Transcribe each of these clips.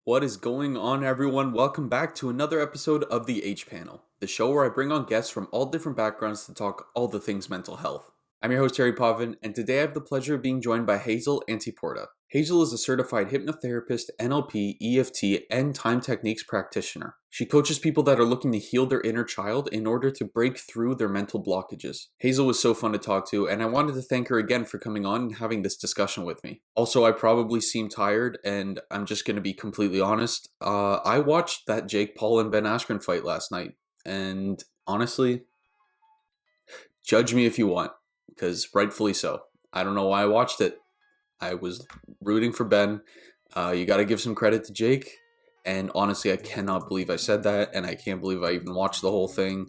What is going on, everyone? Welcome back to another episode of the H Panel, the show where I bring on guests from all different backgrounds to talk all the things mental health. I'm your host, Harry Potvin, and today I have the pleasure of being joined by Hazel Antiporta. Hazel is a certified hypnotherapist, NLP, EFT, and time techniques practitioner. She coaches people that are looking to heal their inner child in order to break through their mental blockages. Hazel was so fun to talk to, and I wanted to thank her again for coming on and having this discussion with me. Also, I probably seem tired, and I'm just going to be completely honest. I watched that Jake Paul and Ben Askren fight last night, and honestly, judge me if you want, because rightfully so. I don't know why I watched it. I was rooting for Ben. You got to give some credit to Jake. And honestly, I cannot believe I said that. And I can't believe I even watched the whole thing.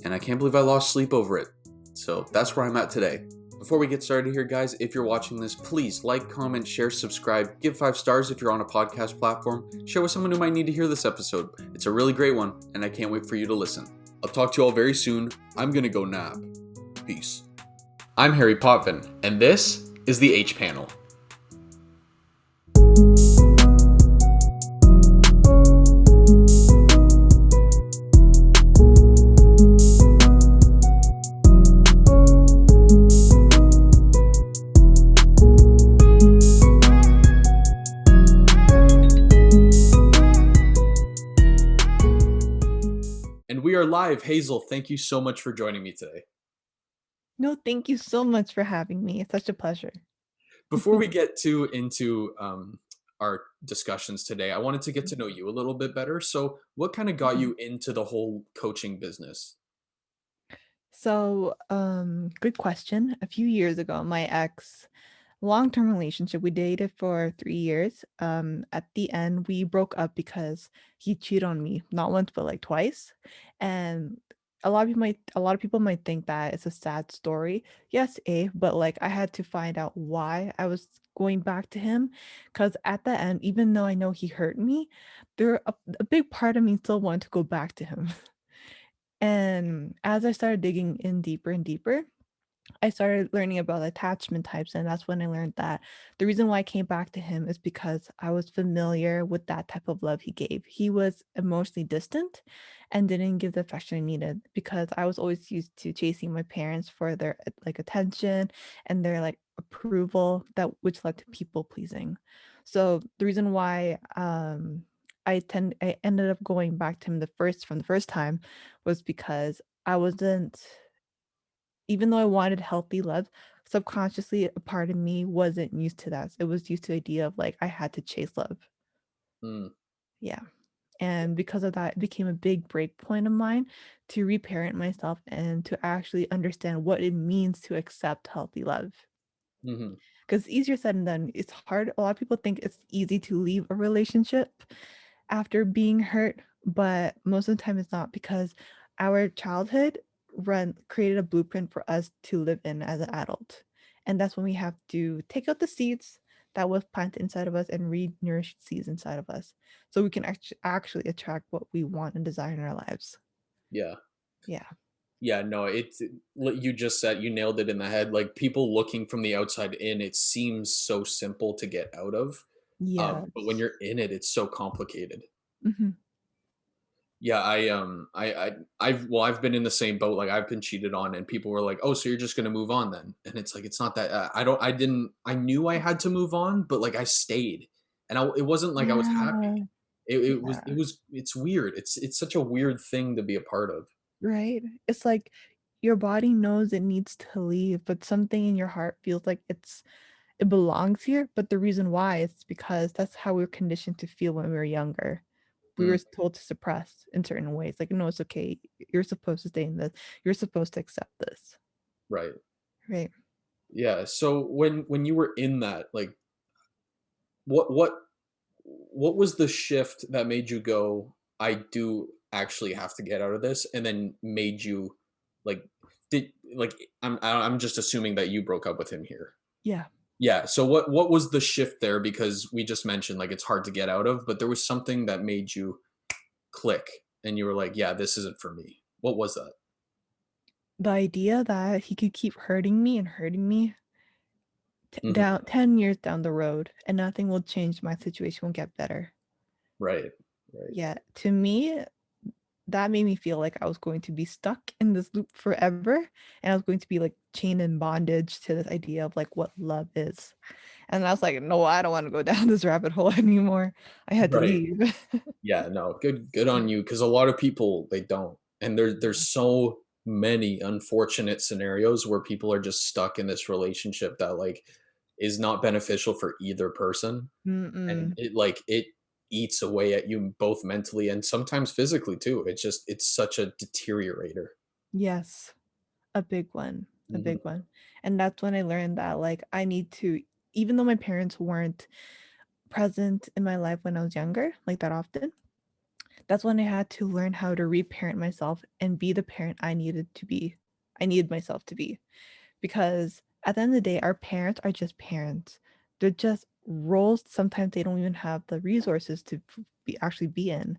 And I can't believe I lost sleep over it. So that's where I'm at today. Before we get started here, guys, if you're watching this, please like, comment, share, subscribe, give 5 stars if you're on a podcast platform. Share with someone who might need to hear this episode. It's a really great one, and I can't wait for you to listen. I'll talk to you all very soon. I'm going to go nap. Peace. I'm Harry Potvin, and this is the H Panel. And we are live. Hazel, thank you so much for joining me today. No, thank you so much for having me. It's such a pleasure. Before we get into our discussions today, I wanted to get to know you a little bit better. So, what kind of got Mhm. you into the whole coaching business? Good question. A few years ago, my ex, long-term relationship, we dated for 3 years. At the end, we broke up because he cheated on me, not once, but like twice. And a lot of people might think that it's a sad story. Yes, but like I had to find out why I was going back to him. Because at the end, even though I know he hurt me, a big part of me still wanted to go back to him. And as I started digging in deeper and deeper, I started learning about attachment types, and that's when I learned that the reason why I came back to him is because I was familiar with that type of love he gave. He was emotionally distant and didn't give the affection I needed because I was always used to chasing my parents for their like attention and their like approval, that which led to people pleasing. So the reason why I ended up going back to him the first time was because I wasn't, even though I wanted healthy love, subconsciously a part of me wasn't used to that. It was used to the idea of like I had to chase love. Mm, Yeah. And because of that, it became a big break point of mine to reparent myself and to actually understand what it means to accept healthy love. hmm Because it's easier said than done. It's hard. A lot of people think it's easy to leave a relationship after being hurt, but most of the time it's not, because our childhood run created a blueprint for us to live in as an adult. And that's when we have to take out the seeds that was planted inside of us and re-nourish seeds inside of us so we can actually attract what we want and desire in our lives. Yeah. Yeah. Yeah, no, what you just said, you nailed it in the head. Like people looking from the outside in, it seems so simple to get out of. But when Yes. you're in it, it's so complicated. Hmm. Yeah, I've been in the same boat. Like I've been cheated on, and people were like, "Oh, so you're just gonna move on then?" And it's like it's not that. I didn't. I knew I had to move on, but like I stayed, and it wasn't like I was happy. Yeah. It Yeah. was. It's weird. It's such a weird thing to be a part of. Right? It's like your body knows it needs to leave, but something in your heart feels like it belongs here. But the reason why is because that's how we were conditioned to feel when we were younger. We were Mm, told to suppress in certain ways. Like, no, it's okay. You're supposed to stay in this. You're supposed to accept this. right. Right. Yeah. So when you were in that, like, what what what was the shift that made you go, I do actually have to get out of this, and then made you like did like I'm just assuming that you broke up with him here. Yeah. Yeah. So what was the shift there? Because we just mentioned like it's hard to get out of, but there was something that made you click, and you were like, yeah, this isn't for me. What was that? The idea that he could keep hurting me Hmm down 10 years down the road and nothing will change, my situation will get better. Right. Right. Yeah, to me, that made me feel like I was going to be stuck in this loop forever, and I was going to be, like, chained in bondage to this idea of, like, what love is. And I was like, "No, I don't wanna go down this rabbit hole anymore." I had to Right. leave. Yeah, no, good on you, because a lot of people, they don't. And there's so many unfortunate scenarios where people are just stuck in this relationship that, like, is not beneficial for either person, and Mm-mm. it eats away at you both mentally and sometimes physically too. It's such a deteriorator. Yes. A Mhm. big one. And that's when I learned that, like, I need to, even though my parents weren't present in my life when I was younger, like, that often, that's when I had to learn how to reparent myself and be the parent I needed to be. I needed myself to be. Because at the end of the day, our parents are just parents. They're just roles sometimes they don't even have the resources to actually be in.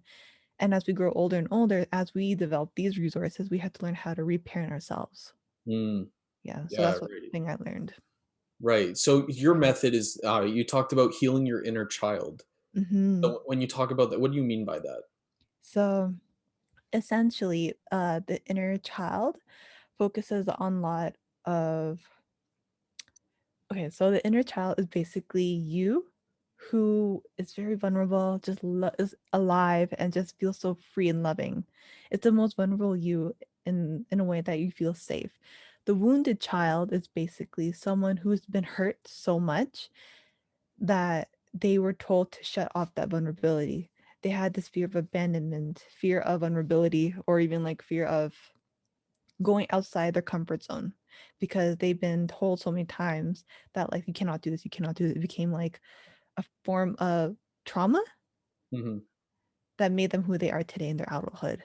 And as we grow older and older, as we develop these resources, we have to learn how to reparent ourselves. Mm, Yeah, so yeah, that's what right. thing I learned. Right. So your method is, you talked about healing your inner child. Mhm. So when you talk about that, what do you mean by that? So, essentially, the inner child focuses on a lot of okay, so the inner child is basically you who is very vulnerable, just is alive and just feels so free and loving. It's the most vulnerable you in a way that you feel safe. The wounded child is basically someone who's been hurt so much that they were told to shut off that vulnerability. They had this fear of abandonment, fear of vulnerability, or even like fear of going outside their comfort zone because they've been told so many times that like you cannot do this, you cannot do this. It became like a form of trauma Mhm. that made them who they are today in their adulthood.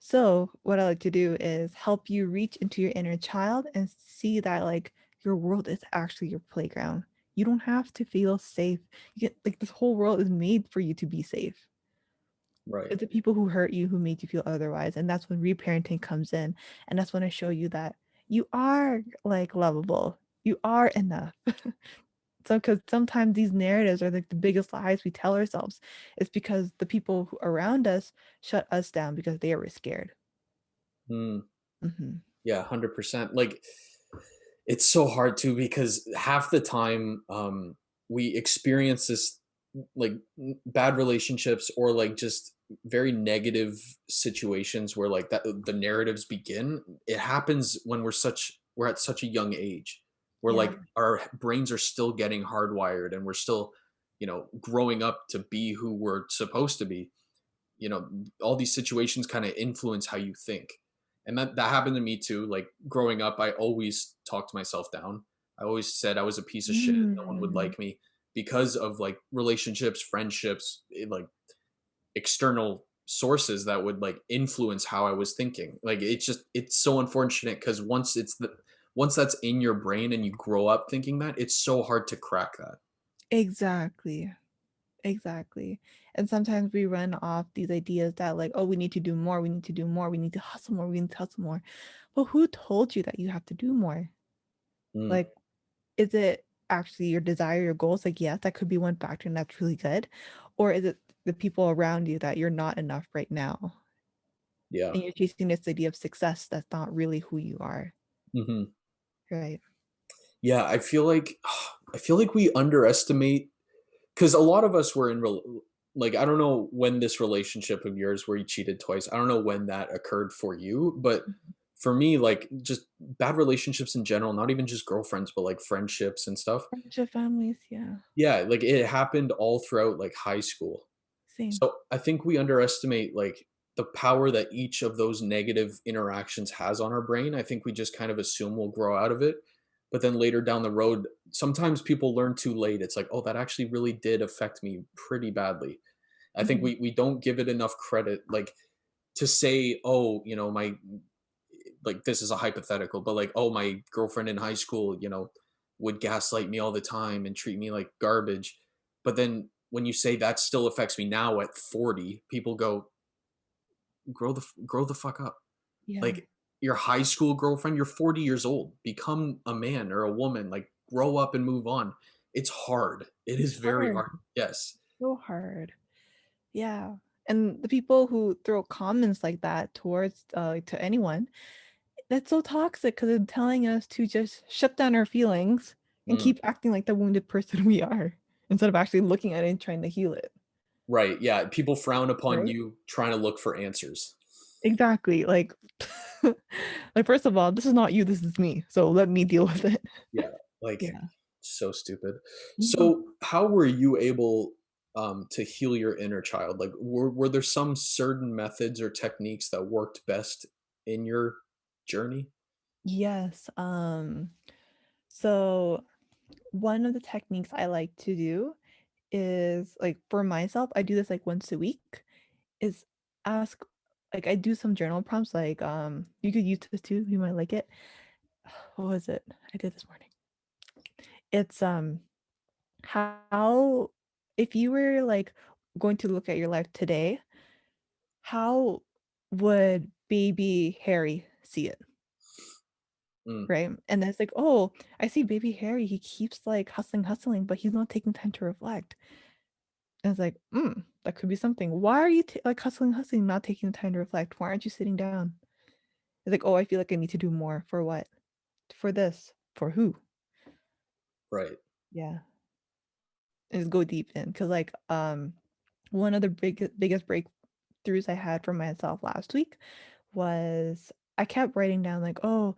So, what I like to do is help you reach into your inner child and see that like your world is actually your playground. You don't have to feel safe. You get like this whole world is made for you to be safe. Right. It's the people who hurt you who make you feel otherwise. And that's when reparenting comes in. And that's when I show you that you are like lovable. You are enough. So, because sometimes these narratives are like the biggest lies we tell ourselves. It's because the people who around us shut us down because they were scared. Mm. Mhm. Yeah, 100%. Like, it's so hard too because half the time, we experience this, like, bad relationships or like just very negative situations where like that the narratives begin. It happens when we're at such a young age, where Yeah. like our brains are still getting hardwired and we're still, growing up to be who we're supposed to be. All these situations kind of influence how you think, and that happened to me too. Like, growing up, I always talked myself down. I always said I was a piece of shit, no one would Mm. like me, because of like relationships, friendships, like external sources that would like influence how I was thinking. Like, it's so unfortunate because once that's in your brain and you grow up thinking that, it's so hard to crack that. Exactly. Exactly. And sometimes we run off these ideas that like, oh, we need to do more, we need to do more, we need to hustle more, we need to hustle more. But who told you that you have to do more? Mm, Like, is it actually your desire, your goals? Like, yes, that could be one factor and that's really good. Or is it the people around you that you're not enough right now? yeah. And you're chasing this idea of success that's not really who you are. Hmm. Right. Yeah, I feel like we underestimate, because a lot of us were like, I don't know when this relationship of yours where you cheated twice, I don't know when that occurred for you, but Mhm. for me, like, just bad relationships in general, not even just girlfriends, but like friendships and stuff. Friendship families, yeah. Yeah, like it happened all throughout like high school. Same. So I think we underestimate like the power that each of those negative interactions has on our brain. I think we just kind of assume we'll grow out of it. But then later down the road, sometimes people learn too late. It's like, oh, that actually really did affect me pretty badly. I think Mhm. we don't give it enough credit. Like, to say, oh, my, like, this is a hypothetical, but like, oh, my girlfriend in high school, would gaslight me all the time and treat me like garbage. But then when you say that still affects me now at 40, people go, grow the fuck up. Yeah. Like, your high school girlfriend, you're 40 years old. Become a man or a woman. Like, grow up and move on. It's hard. It It's is very hard. hard. Yes. So hard. Yeah. And the people who throw comments like that towards to anyone, that's so toxic because it's telling us to just shut down our feelings and Mm. keep acting like the wounded person we are instead of actually looking at it and trying to heal it. Right, yeah, people frown upon Right? you trying to look for answers. Exactly. Like like first of all, this is not you, this is me. So let me deal with it. Yeah, like, Yeah. so stupid. Mhm. So, how were you able, to heal your inner child? Like, were there some certain methods or techniques that worked best in your journey? Yes. So one of the techniques I like to do is like for myself, I do this like once a week, is ask like I do some journal prompts like you could use this too, you might like it. What was it? I did this morning. It's how if you were like going to look at your life today, how would baby Harry see it? Mm, Right? And then it's like, oh, I see baby Harry. He keeps like hustling, but he's not taking time to reflect. And it's like, that could be something. Why are you like hustling, not taking the time to reflect? Why aren't you sitting down? It's like, oh, I feel like I need to do more. For what? For this. For who? right. Yeah. And just go deep in. Cause like one of the biggest breakthroughs I had for myself last week was I kept writing down like, oh,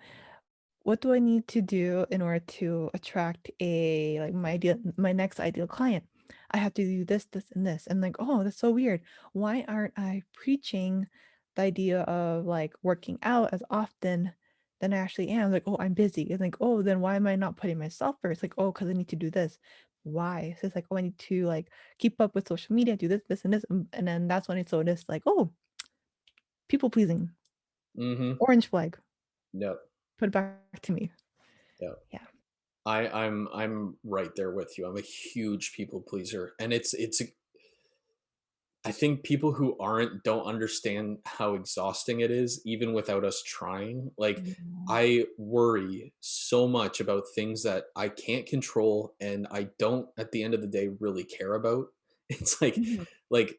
what do I need to do in order to attract a like my next ideal client? I have to do this, and this. And like, oh, that's so weird. Why aren't I preaching the idea of like working out as often than I actually am? Like, oh, I'm busy. And like, oh, then why am I not putting myself first? Like, oh, because I need to do this. Why? So it's like, oh, I need to like keep up with social media, do this, and this. And then that's when I noticed like, oh, people pleasing. Mhm. Orange flag. Yep, Put it back to me. yep. Yeah. I'm right there with you. I'm a huge people pleaser, and it's I think people who aren't don't understand how exhausting it is even without us trying. Like, Yeah. I worry so much about things that I can't control and I don't at the end of the day really care about. It's Mhm. like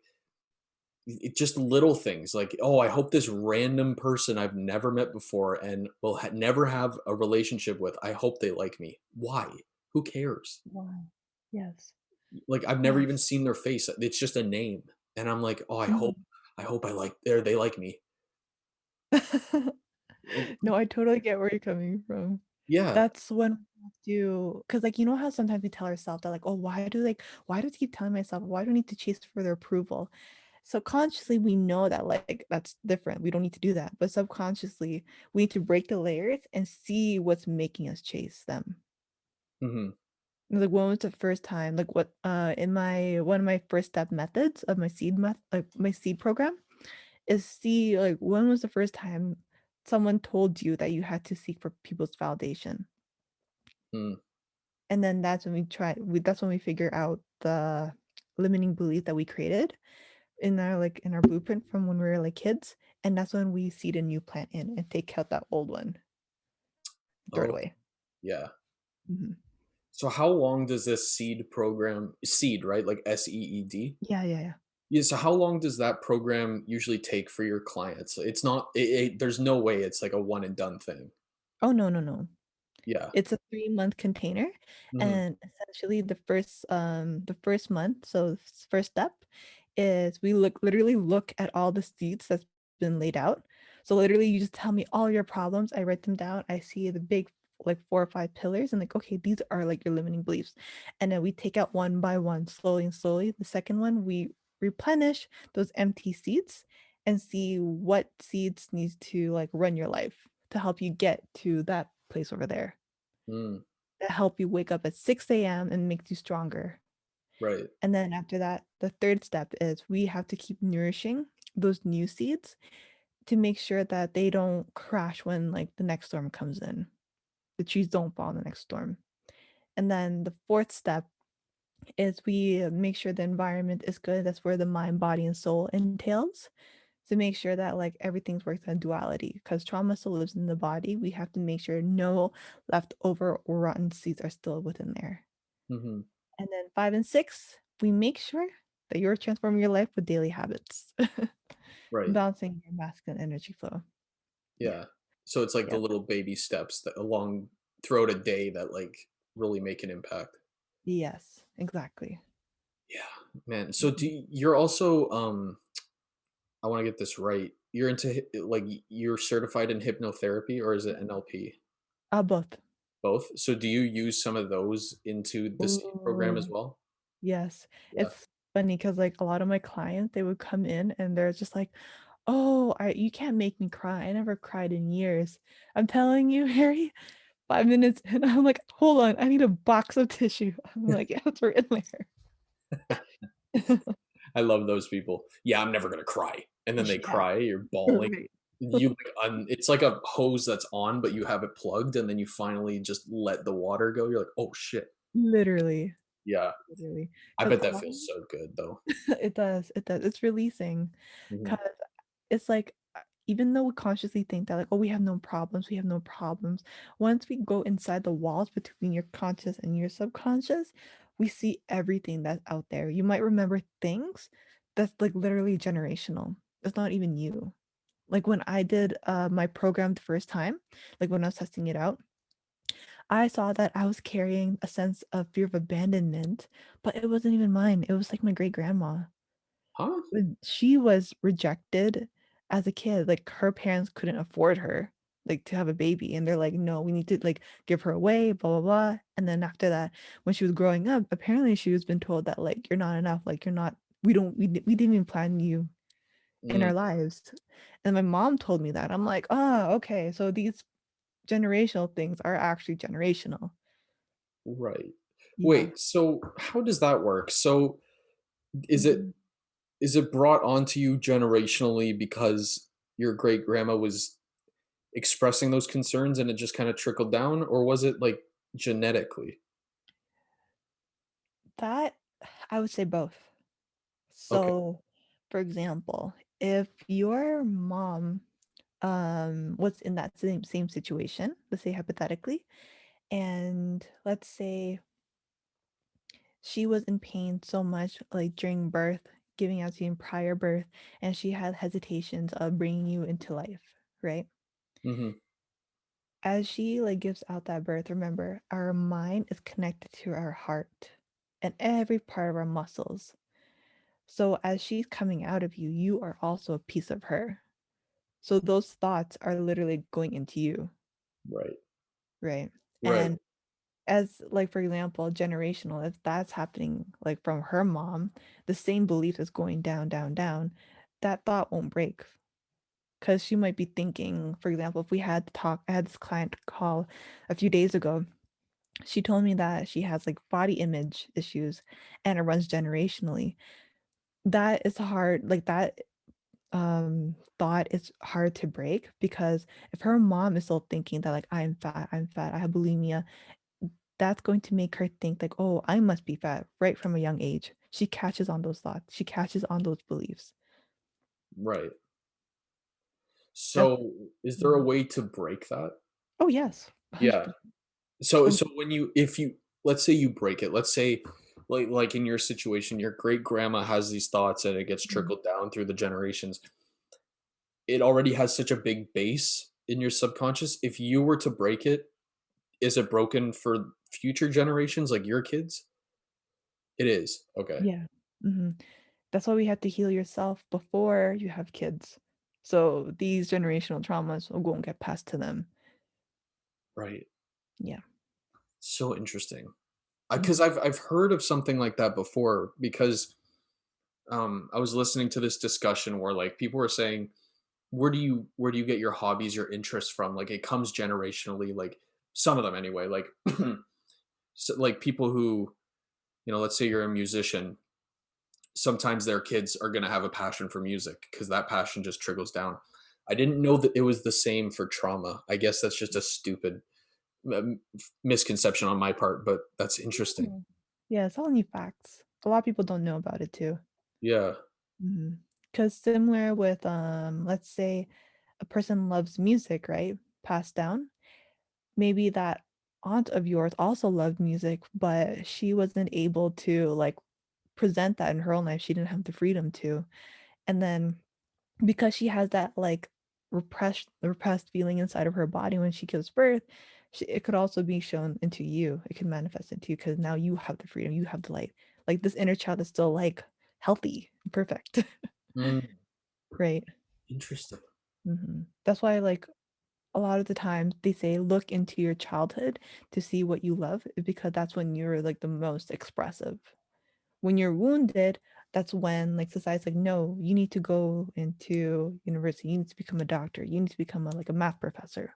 just little things like, "Oh, I hope this random person I've never met before and will never have a relationship with, I hope they like me." Why? Who cares? Wow. Yes. Like, I've never even Yes. seen their face. It's just a name, and I'm like, "Oh, Mhm. I hope I like they like me." Like, No, I totally get where you're coming from. yeah. That's when we have to, because like you know how sometimes we tell ourselves that like, oh, why do I keep telling myself why do I need to chase for their approval? Subconsciously, we know that like that's different. We don't need to do that. But subconsciously, we need to break the layers and see what's making us chase them. Mhm. Like when was the first time, like what in my one of my first step methods of my seed program is see like when was the first time someone told you that you had to seek for people's validation? Mm. And then that's when we figure out the limiting belief that we created in our blueprint from when we were like kids. And that's when we seed a new plant in and take out that old one, throw it Oh, away. yeah. Mhm. So how long does this seed program seed, right? Like SEED? Yeah, yeah, yeah. Yeah, so how long does that program usually take for your clients? It's not there's no way it's like a one and done thing. Oh no, no, no. Yeah. It's a 3-month container, Mhm. and essentially the first month, so first step is we literally look at all the seeds that's been laid out. So literally you just tell me all your problems, I write them down, I see the big like 4 or 5 pillars and like, okay, these are like your limiting beliefs. And then we take out one by one, slowly and slowly. The second one, we replenish those empty seeds and see what seeds needs to like run your life to help you get to that place over there Mm. that help you wake up at 6 a.m. and makes you stronger. Right. And then after that, the third step is we have to keep nourishing those new seeds to make sure that they don't crash when like the next storm comes in. The trees don't fall in the next storm. And then the fourth step is we make sure the environment is good. That's where the mind, body, and soul entails. To make sure that like everything's works on duality because trauma still lives in the body. We have to make sure no leftover or rotten seeds are still within there. Mhm. And then 5 and 6, we make sure. that you're transforming your life with daily habits. Right. Balancing your masculine energy flow. Yeah. Yeah. So it's like the Yep. little baby steps that along throughout a day that like really make an impact. Yes, exactly. Yeah, man. So Mhm. you're also I want to get this right. You're into you're certified in hypnotherapy or is it NLP? Both. Both. So do you use some of those into the same program as Ooh, well? yes. Yeah. It's funny because like, a lot of my clients, they would come in and they're just like, "Oh, I you can't make me cry. I never cried in years." I'm telling you, Harry, 5 minutes and I'm like, "Hold on, I need a box of tissue." I'm like, "Yeah, it's right in there." I love those people. Yeah, I'm never gonna cry. And then they Yeah, cry, you're bawling. right. You like it's like a hose that's on, but you have it plugged, and then you finally just let the water go. You're like, oh shit. Literally, Yeah. literally. I 'Cause bet a that lot feels so good though. it does, it does. It's releasing. Mhm. 'Cause it's like, even though we consciously think that like, "Oh, we have no problems, we have no problems." Once we go inside the walls between your conscious and your subconscious, we see everything that's out there. You might remember things that's, like, literally generational. It's not even you. Like, when I did, my program the first time, like, when I was testing it out, I saw that I was carrying a sense of fear of abandonment, but it wasn't even mine. It was, like, my great-grandma. Huh? When she was rejected as a kid, like, her parents couldn't afford her, like, to have a baby, and they're like, "No, we need to, like, give her away, blah, blah, blah," and then after that, when she was growing up, apparently she was been told that, like, "You're not enough, like, you're not we didn't even plan you in Mm, our lives," and my mom told me that. I'm like, "Oh, okay, so these generational things are actually generational." right. Yeah. Wait, so how does that work? So is it Mhm. is it brought onto you generationally because your great grandma was expressing those concerns and it just kind of trickled down, or was it like genetically? That I would say both. Okay. So, for example, if your mom was in that same situation, let's say hypothetically, and let's say she was in pain so much like during birth, giving out to you in prior birth, and she had hesitations of bringing you into life, right? Mhm. As she like gives out that birth, remember, our mind is connected to our heart and every part of our muscles. So as she's coming out of you, you are also a piece of her. So those thoughts are literally going into you, Right. right? Right. And as like for example, generational, if that's happening like from her mom, the same belief is going down, down, down, that thought won't break. Because she might be thinking, for example, if we had to talk, I had this client call a few days ago. She told me that she has like body image issues and it runs generationally. That is hard, like that thought is hard to break because if her mom is still thinking that like I'm fat, I have bulimia, that's going to make her think like, oh, I must be fat right from a young age. She catches on those thoughts. She catches on those beliefs. Right. That's So is there a Mhm. way to break that? Oh yes, Yeah. 100%. So when you if you let's say you break it, let's say like in your situation, your great grandma has these thoughts and it gets Mhm. trickled down through the generations. It already has such a big base in your subconscious. If you were to break it, is it broken for future generations like your kids? It is. Okay. Yeah. Mhm. That's why we have to heal yourself before you have kids. So these generational traumas won't get passed to them. Right. Yeah. So interesting. Because Mhm. I've heard of something like that before because I was listening to this discussion where like people were saying where do you get your hobbies, your interests from? Like it comes generationally, like some of them anyway. Like so, like people who, let's say you're a musician, sometimes their kids are going to have a passion for music because that passion just trickles down. I didn't know that it was the same for trauma. I guess that's just a stupid misconception on my part, but that's interesting. Mm. Yeah, it's all new facts. A lot of people don't know about it too. Yeah. Because similar with, let's say a person loves music, right? Passed down. Maybe that aunt of yours also loved music, but she wasn't able to like present that in her own life, she didn't have the freedom to. And then because she has that like repressed feeling inside of her body when she gives birth, it could also be shown into you. It can manifest into you because now you have the freedom, you have the light. Like this inner child is still like healthy, perfect, Mm, right? interesting. That's why like a lot of the times they say look into your childhood to see what you love because that's when you're like the most expressive. When you're wounded, that's when like society's like, no, you need to go into university, you need to become a doctor, you need to become like a math professor.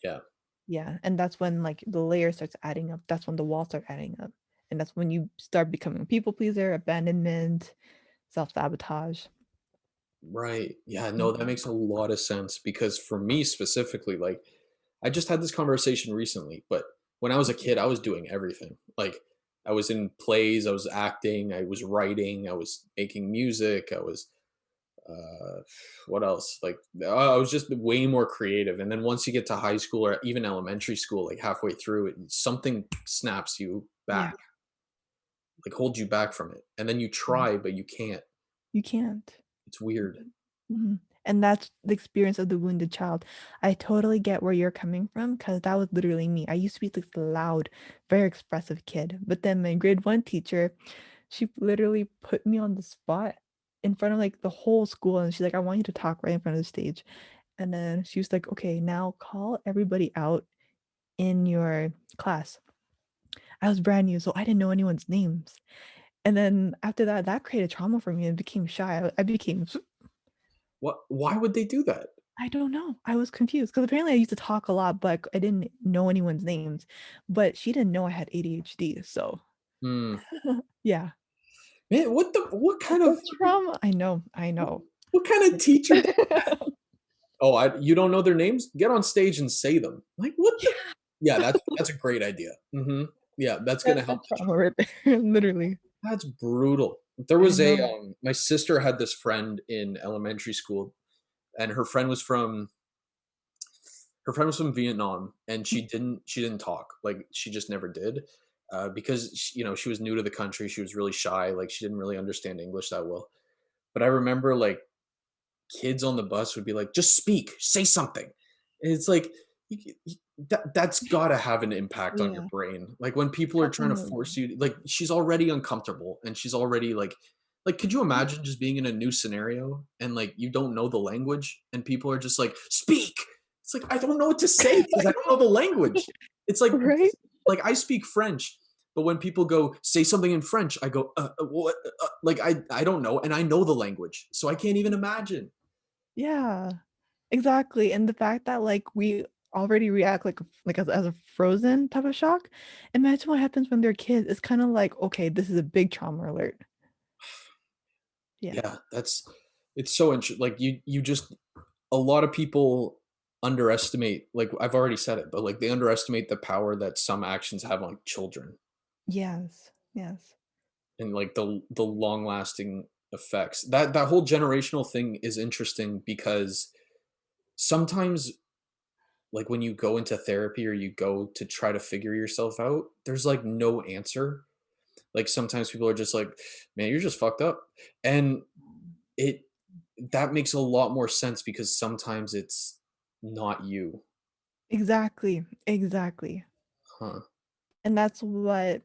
Yeah. Yeah, and that's when like the layer starts adding up. That's when the walls start adding up, and that's when you start becoming a people pleaser, abandonment, self-sabotage. Right. Yeah, no, that Mhm. makes a lot of sense because for me specifically, like I just had this conversation recently, but when I was a kid, I was doing everything. Like I was in plays, I was acting, I was writing, I was making music, I was uh what else? Like I was just way more creative. And then once you get to high school or even elementary school, like halfway through it, something snaps you Yeah, back, like holds you back from it. And then you yeah, try, but you can't. you can't. It's weird. Mhm. And that's the experience of the wounded child. I totally get where you're coming from because that was literally me. I used to be this loud, very expressive kid. But then my grade one teacher, she literally put me on the spot in front of like the whole school. And she's like, I want you to talk right in front of the stage. And then she was like, okay, now call everybody out in your class. I was brand new, so I didn't know anyone's names. And then after that, that created trauma for me and became shy. I became What why would they do that? I don't know. I was confused because apparently I used to talk a lot, but I didn't know anyone's names. But she didn't know I had ADHD. So Hmm. yeah. Man, what kind of The trauma. I know. I know. what kind of teacher did oh, you don't know their names? Get on stage and say them. Like, what the Yeah. Yeah, that's a great idea. Mhm. Yeah, that's gonna That's help the the trauma right there. Literally. That's brutal. There I was a, know. my sister had this friend in elementary school, and her friend was from Vietnam, and she didn't talk, like, she just never did, because she was new to the country, she was really shy, like, she didn't really understand English that well. But I remember, like, kids on the bus would be like, "Just speak, say something." And it's like, that's gotta have an impact on your Yeah. brain. Like when people are trying to Definitely. force you, like she's already uncomfortable and she's already like, could you imagine just being in a new scenario and like you don't know the language and people are just like, "Speak." It's like I don't know what to say because I don't know the language. It's Right? like I speak French, but when people go say something in French, I go, what? Like I don't know, and I know the language, so I can't even imagine. Yeah. Exactly. And the fact that like we already react like as a frozen type of shock. Imagine what happens when they're kids. It's kind of like, okay, this is a big trauma alert. Yeah. Yeah, it's so interesting. Like you just a lot of people underestimate. Like I've already said it, but like they underestimate the power that some actions have on children Yes. Yes. and like the long lasting effects. That whole generational thing is interesting because sometimes like when you go into therapy or you go to try to figure yourself out, there's like no answer. Like sometimes people are just like, "Man, you're just fucked up," and it that makes a lot more sense because sometimes it's not you. Exactly. Exactly. Huh. And that's what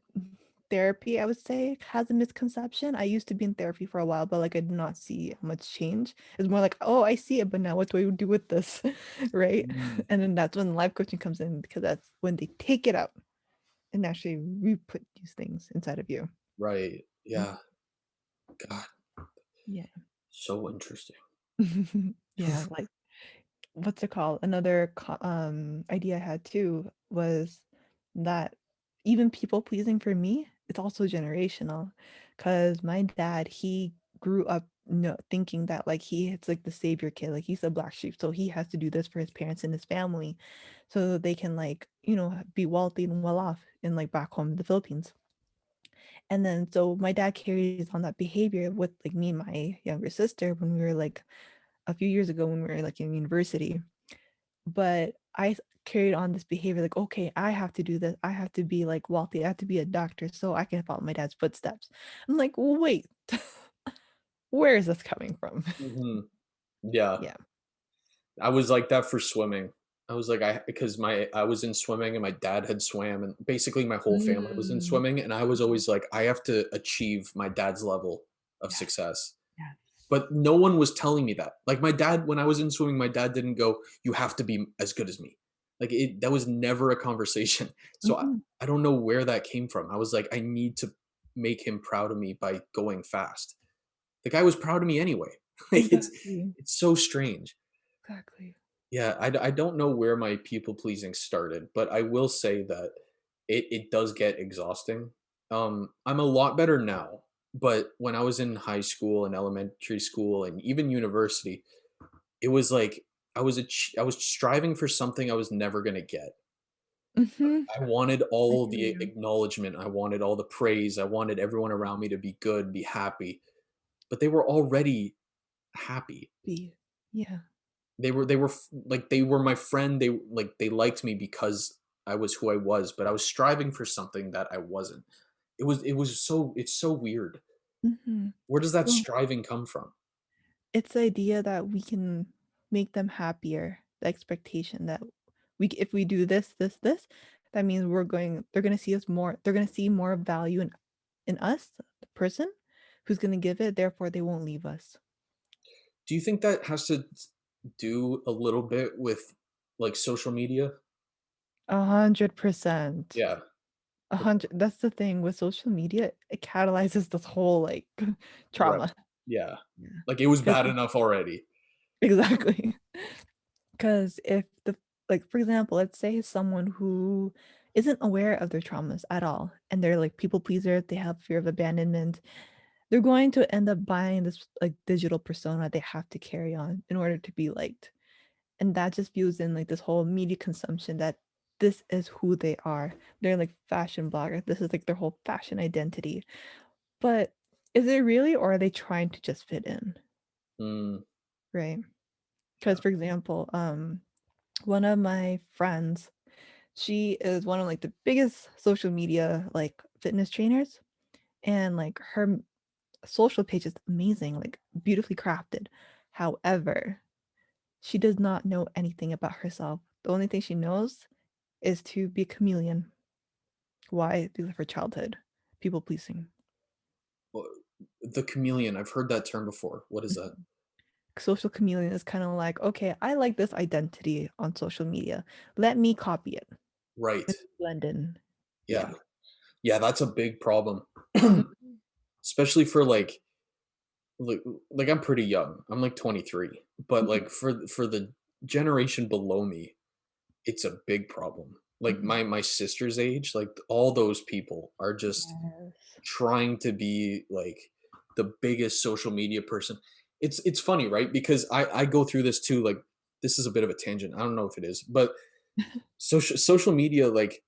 therapy, I would say, has a misconception. I used to be in therapy for a while, but like I did not see much change. It's more like, oh, I see it, but now what do I do with this? Right? Mm. And then that's when life coaching comes in because that's when they take it out and actually re-put these things inside of you. Right. Mm, Yeah. God, yeah. so interesting. Yeah, like what's it called? Another idea I had too was that even people pleasing for me, it's also generational. Cause my dad, he grew up no thinking that like it's like the savior kid, like he's a black sheep, so he has to do this for his parents and his family, so that they can like be wealthy and well off in like back home in the Philippines. And then so my dad carries on that behavior with like me and my younger sister when we were like a few years ago when we were like in university but carried on this behavior like, okay, I have to do this. I have to be like wealthy. I have to be a doctor so I can follow my dad's footsteps. I'm like, wait, where is this coming from? Hmm. Yeah. Yeah. I was like that for swimming. I was like, because I was in swimming and my dad had swam and basically my whole family was in Mm. swimming and I was always like, I have to achieve my dad's level of Yes. success. Yes. But no one was telling me that. Like my dad, when I was in swimming, my dad didn't go, "You have to be as good as me." Like that was never a conversation. So Mhm. I don't know where that came from. I was like, I need to make him proud of me by going fast. The guy was proud of me anyway. Like Exactly. it's so strange. Exactly. Yeah, I don't know where my people pleasing started, but I will say that it does get exhausting. I'm a lot better now, but when I was in high school and elementary school and even university, it was like I was striving for something I was never gonna get. Mhm. I wanted I all feel the you. acknowledgement, I wanted all the praise, I wanted everyone around me to be good, be happy, but they were already happy. Be Yeah. They were my friend, they liked me because I was who I was, but I was striving for something that I wasn't. It's so weird. Mhm. Where does that Well, striving come from? it's the idea that we can make them happier, the expectation that if we do this, this, this, that means they're gonna see us more, they're gonna see more value in us, the person who's gonna give it, therefore they won't leave us. Do you think that has to do a little bit with, like, social media? 100%. Yeah, 100 That's the thing with social media, it catalyzes this whole, like, right. trauma. Yeah. Yeah. Like, it was 'Cause bad enough already. exactly. 'Cause if the like, for example, let's say someone who isn't aware of their traumas at all, and they're, like, people pleaser, they have fear of abandonment, they're going to end up buying this, like, digital persona they have to carry on in order to be liked, and that just fuels in, like, this whole media consumption that this is who they are. They're, like, fashion bloggers, this is, like, their whole fashion identity. But is it really, or are they trying to just fit in, Mm, right? yeah. Because, for example, one of my friends, she is one of, like, the biggest social media, like, fitness trainers, and, like, her social page is amazing, like, beautifully crafted. However, she does not know anything about herself. The only thing she knows is to be a chameleon. Why? Because of her childhood. People pleasing. Well, the chameleon, I've heard that term before. What is that? Mhm. Social chameleon is kinda like, "Okay, I like this identity on social media. Let me copy it. Right. Let me blend in." Yeah. Yeah. Yeah, that's a big problem. Mhm. Especially for, like I'm pretty young. I'm, like, 23, but, Mhm. like, for the generation below me, it's a big problem. Like, Mhm. my sister's age, like, all those people are just Yes. trying to be, like, the biggest social media person. It's funny, right? Because I go through this too, like, this is a bit of a tangent, I don't know if it is, but social media, like,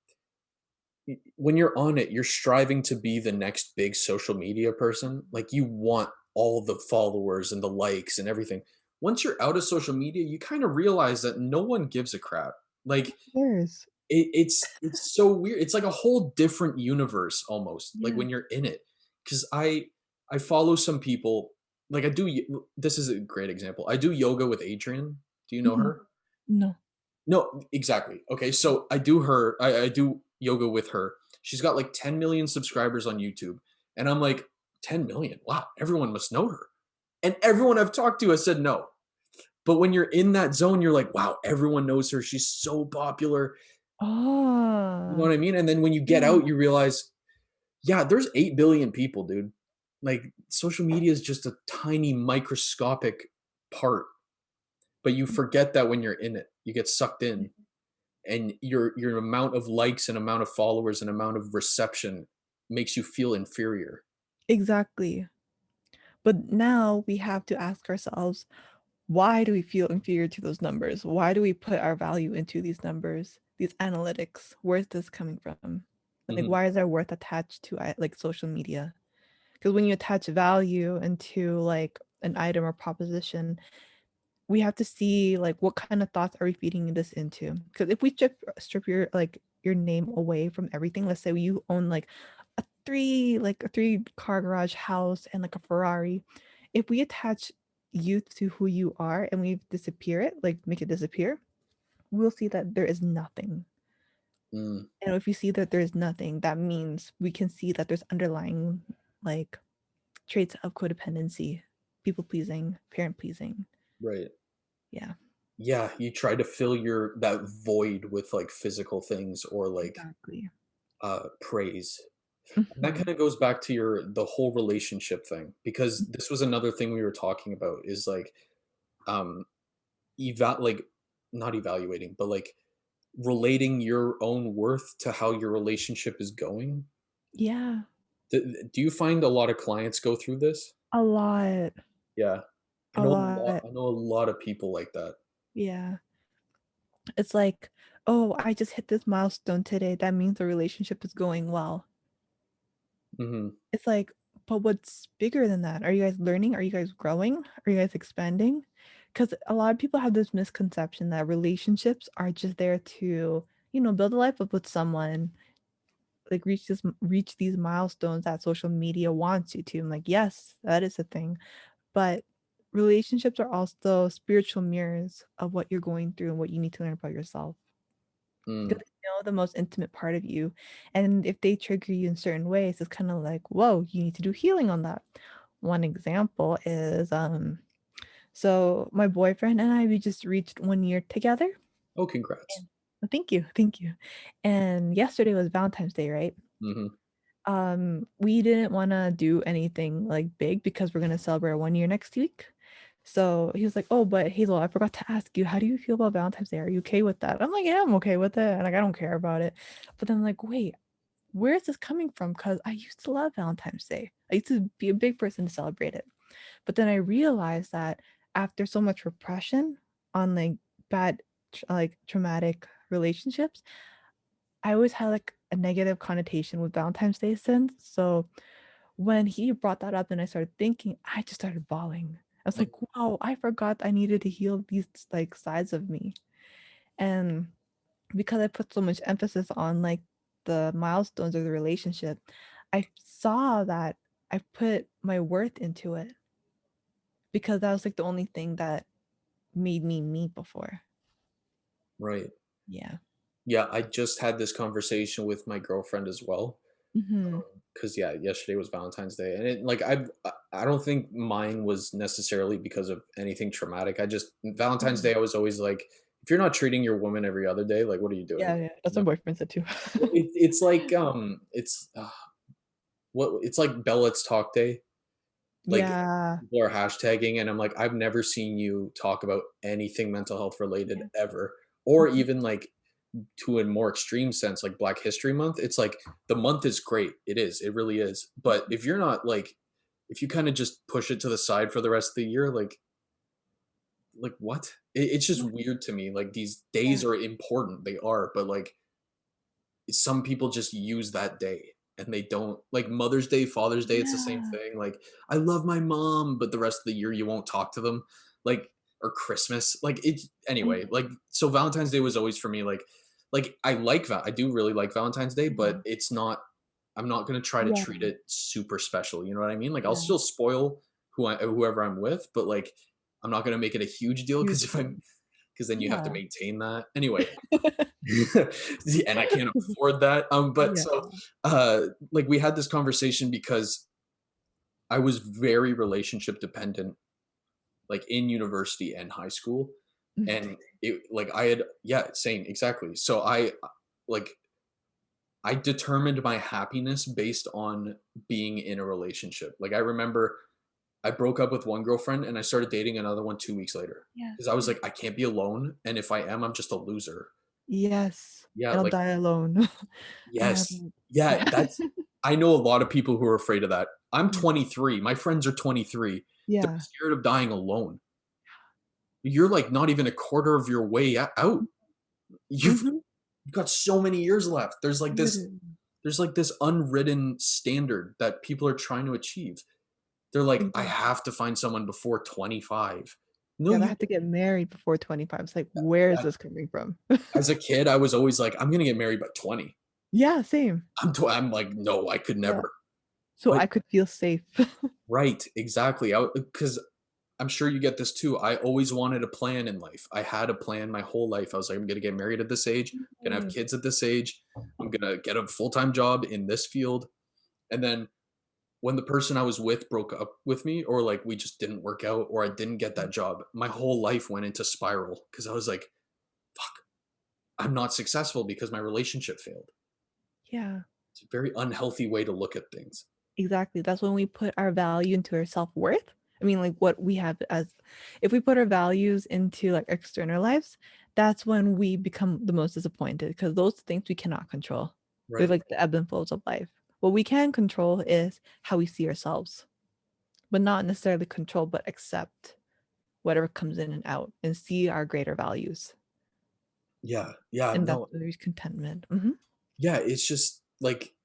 when you're on it, you're striving to be the next big social media person. Like you want all the followers and the likes and everything. Once you're out of social media, you kind of realize that no one gives a crap. Like Years. it's so weird. It's like a whole different universe almost. Like Yeah. when you're in it, because I follow some people. Like I do. This is a great example. I do yoga with Adrian. Do you know Mhm. her? No. No, exactly. Okay, so I do yoga with her. She's got like 10 million subscribers on YouTube. And I'm like, 10 million? Wow, everyone must know her. And everyone I've talked to has said no. But when you're in that zone, you're like, wow, everyone knows her. She's so popular. You know Ah. what I mean? And then when you get Yeah. out, you realize, yeah, there's 8 billion people, dude. Like social media is just a tiny microscopic part, but you forget that when you're in it. You get sucked in and your amount of likes and amount of followers and amount of reception makes you feel inferior. Exactly. But now we have to ask ourselves, why do we feel inferior to those numbers? Why do we put our value into these numbers, these analytics? Where's this coming from? Like, Mhm. why is our worth attached to like social media? Because when you attach value into like an item or proposition, we have to see like what kind of thoughts are we feeding this into? Because if we strip your your name away from everything, let's say you own like a three car garage house and like a Ferrari. If we attach you to who you are and we disappear it, like make it disappear, we'll see that there is nothing. Mm, And if we see that there is nothing, that means we can see that there's underlying like traits of codependency, people pleasing, parent pleasing. right. Yeah, Yeah, you try to fill your that void with, like, physical things or, like, exactly. praise. And that Mhm. kinda goes back to the whole relationship thing, because this was another thing we were talking about is, like, um, like, not evaluating, but, like, relating your own worth to how your relationship is going. Yeah, Do you find a lot of clients go through this? a lot, Yeah. a lot. I know a lot of people like that. Yeah. It's like, "Oh, I just hit this milestone today. That means the relationship is going well." Mhm. It's like, but what's bigger than that? Are you guys learning? Are you guys growing? Are you guys expanding? Because a lot of people have this misconception that relationships are just there to, build a life up with someone, like reach these milestones that social media wants you to. I'm like, yes, that is a thing. But relationships are also spiritual mirrors of what you're going through and what you need to learn about yourself. Because Mm. they know the most intimate part of you. And if they trigger you in certain ways, it's kind of like, whoa, you need to do healing on that. One example is so my boyfriend and I, we just reached 1 year together. Oh, congrats. And thank you, thank you. And yesterday was Valentine's Day, right? Mhm. We didn't want to do anything like big because we're gonna celebrate 1 year next week. So he was like, "Oh, but Hazel, I forgot to ask you, how do you feel about Valentine's Day? Are you okay with that?" I'm like, "Yeah, I'm okay with it. And like, I don't care about it." But then, like, wait, where is this coming from? Because I used to love Valentine's Day. I used to be a big person to celebrate it. But then I realized that after so much repression on like bad, like traumatic relationships, I always had like a negative connotation with Valentine's Day since. So when he brought that up and I started thinking, I just started bawling. I was like, Mm. wow, I forgot I needed to heal these like sides of me. And because I put so much emphasis on like the milestones of the relationship, I saw that I put my worth into it because that was like the only thing that made me before. Right. Yeah. Yeah, I just had this conversation with my girlfriend as well. Hmm. Because yeah, yesterday was Valentine's Day, and I don't think mine was necessarily because of anything traumatic. I just Valentine's Day, I was always like, if you're not treating your woman every other day, like, what are you doing? Yeah, yeah. That's You my know? boyfriend said too. It's like it's like Bell Let's Talk Day. Like, Yeah. people are hashtagging, and I'm like, I've never seen you talk about anything mental health related Yeah. ever, or Mhm. even like to a more extreme sense, like Black History Month. It's like the month is great. It is. It really is. But if you're not like, if you kind of just push it to the side for the rest of the year, like what? It's just Yeah. weird to me. Like these Yeah. days are important. They are, but like some people just use that day and they don't like Mother's Day, Father's Day. It's the same Yeah. thing. Like I love my mom, but the rest of the year you won't talk to them. Like or Christmas. Like it anyway. Mhm. Like so Valentine's Day was always for me like I do really like Valentine's Day, but Mhm. it's not. I'm not gonna try to Yeah. treat it super special. You know what I mean? Like I'll Yeah. still spoil whoever I'm with, but like I'm not gonna make it a huge deal Huge because if I'm thing. because then you have to Yeah. maintain that anyway. And I can't afford that. But Yeah. so, like we had this conversation because I was very relationship dependent, like in university and high school, Mhm. and it like I had yeah, same exactly. So like I determined my happiness based on being in a relationship. Like I remember I broke up with one girlfriend and I started dating another one 2 weeks later Yeah. because I was Yeah. like, I can't be alone, and if I am, I'm just a loser. Yes. Yeah, And I'll like die alone. yes. Yeah, Yeah. that's I know a lot of people who are afraid of that. I'm Yeah. 23, my friends are 23. They're Yeah. scared of dying alone. You're, like, not even a quarter of your way out. You've Mhm. got so many years left. Literally. There's, like, this unwritten standard that people are trying to achieve. They're like, "I Exactly. have to find someone before 25." No, Yeah, I you have to get married before 25. It's like, where is yeah. this coming from? As a kid, I was always like, I'm gonna get married by 20. Yeah, same. I'm like, no, I could Yeah. never. So But I could feel safe. right, exactly. Because I'm sure you get this too. I always wanted a plan in life. I had a plan my whole life. I was like, I'm gonna get married at this age, gonna have Mm. kids at this age, I'm gonna get a full-time job in this field. And then when the person I was with broke up with me, or like we just didn't work out, or I didn't get that job, my whole life went into spiral because I was like, fuck, I'm not successful because my relationship failed. Yeah, It's a very unhealthy way to look at things. exactly. That's when we put our value into our self-worth. I mean, like what we have as if we put our values into like external lives, that's when we become the most disappointed because those things we cannot control. They're Right. like the ebb and flows of life. What we can control is how we see ourselves, but not necessarily control, but accept whatever comes in and out and see our greater values. Yeah. Yeah. And that's No. where there's contentment. Yeah. It's just like